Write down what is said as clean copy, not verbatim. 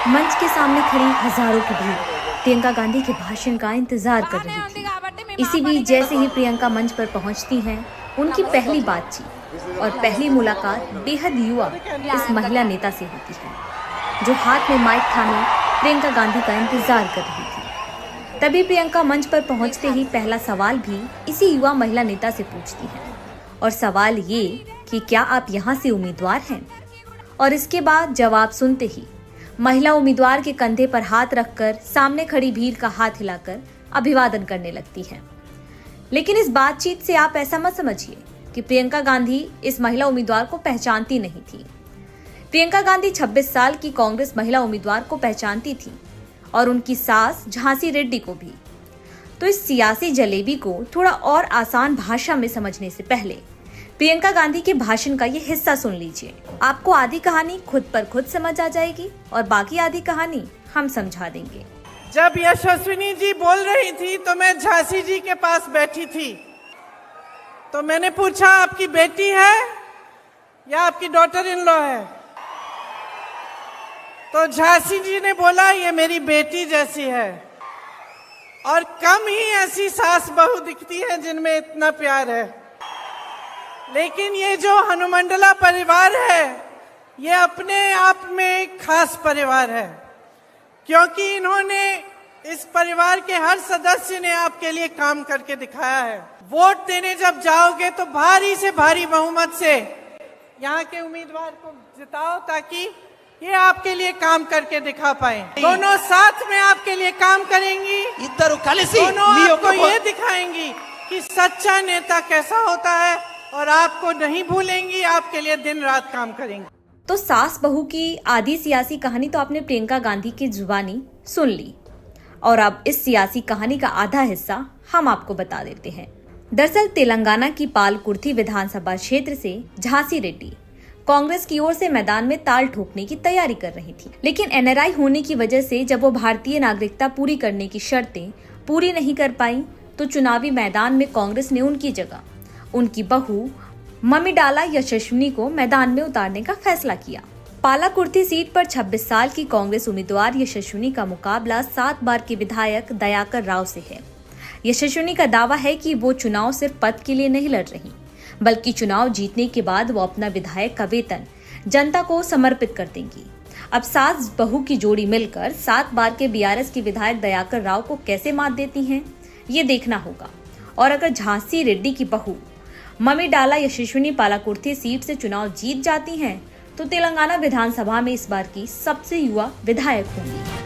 मंच के सामने खड़ी हजारों की भीड़ प्रियंका गांधी के भाषण का इंतजार कर रही थी। इसी बीच जैसे ही प्रियंका मंच पर पहुंचती हैं, उनकी पहली बातचीत और पहली मुलाकात बेहद युवा इस महिला नेता से होती है, जो हाथ में माइक थामे प्रियंका गांधी का इंतजार कर रही थी। तभी प्रियंका मंच पर पहुंचते ही पहला सवाल भी इसी युवा महिला नेता से पूछती है, और सवाल ये कि क्या आप यहाँ से उम्मीदवार हैं? और इसके बाद जवाब सुनते ही महिला उम्मीदवार के कंधे पर हाथ रखकर सामने खड़ी भीड़ का हाथ हिलाकर अभिवादन करने लगती है। लेकिन इस बातचीत से आप ऐसा मत समझिए कि प्रियंका गांधी इस महिला उम्मीदवार को पहचानती नहीं थी। प्रियंका गांधी 26 साल की कांग्रेस महिला उम्मीदवार को पहचानती थी, और उनकी सास झांसी रेड्डी को भी। तो इस सियासी जलेबी को थोड़ा और आसान भाषा में समझने से पहले प्रियंका गांधी के भाषण का ये हिस्सा सुन लीजिए। आपको आधी कहानी खुद पर खुद समझ आ जाएगी और बाकी आधी कहानी हम समझा देंगे। जब यशस्विनी जी बोल रही थी तो मैं झांसी जी के पास बैठी थी, तो मैंने पूछा आपकी बेटी है या आपकी डॉटर इन लॉ है? तो झांसी जी ने बोला ये मेरी बेटी जैसी है, और कम ही ऐसी सास बहू दिखती है जिनमें इतना प्यार है। लेकिन ये जो हनुमंडला परिवार है, ये अपने आप में एक खास परिवार है, क्योंकि इन्होंने इस परिवार के हर सदस्य ने आपके लिए काम करके दिखाया है। वोट देने जब जाओगे तो भारी से भारी बहुमत से यहाँ के उम्मीदवार को जिताओ, ताकि ये आपके लिए काम करके दिखा पाए। दोनों साथ में आपके लिए काम करेंगी, दोनों आपको ये दिखाएंगी कि सच्चा नेता कैसा होता है, और आपको नहीं भूलेंगी, आपके लिए दिन रात काम करेंगी। तो सास बहू की आधी सियासी कहानी तो आपने प्रियंका गांधी की जुबानी सुन ली, और अब इस सियासी कहानी का आधा हिस्सा हम आपको बता देते हैं। दरअसल तेलंगाना की पालकुर्थी विधानसभा क्षेत्र से झांसी रेड्डी कांग्रेस की ओर से मैदान में ताल ठोकने की तैयारी कर रही थी, लेकिन एनआरआई होने की वजह से जब वो भारतीय नागरिकता पूरी करने की शर्तें पूरी नहीं कर पाई, तो चुनावी मैदान में कांग्रेस ने उनकी जगह उनकी बहू ममिडाला यशस्विनी को मैदान में उतारने का फैसला किया। पालाकुर्थी सीट पर 26 साल की कांग्रेस उम्मीदवार यशस्विनी का मुकाबला 7 बार के विधायक दयाकर राव से है। यशस्विनी का दावा है कि वो चुनाव सिर्फ पद के लिए नहीं लड़ रही, बल्कि चुनाव जीतने के बाद वो अपना विधायक का वेतन जनता को समर्पित कर देंगी। अब सास बहू की जोड़ी मिलकर 7 बार के बीआरएस के विधायक दयाकर राव को कैसे मात देती हैं, ये देखना होगा। और अगर झांसी रेड्डी की बहू ममिडाला यशस्विनी पालाकुर्थी सीट से चुनाव जीत जाती हैं, तो तेलंगाना विधानसभा में इस बार की सबसे युवा विधायक होंगी।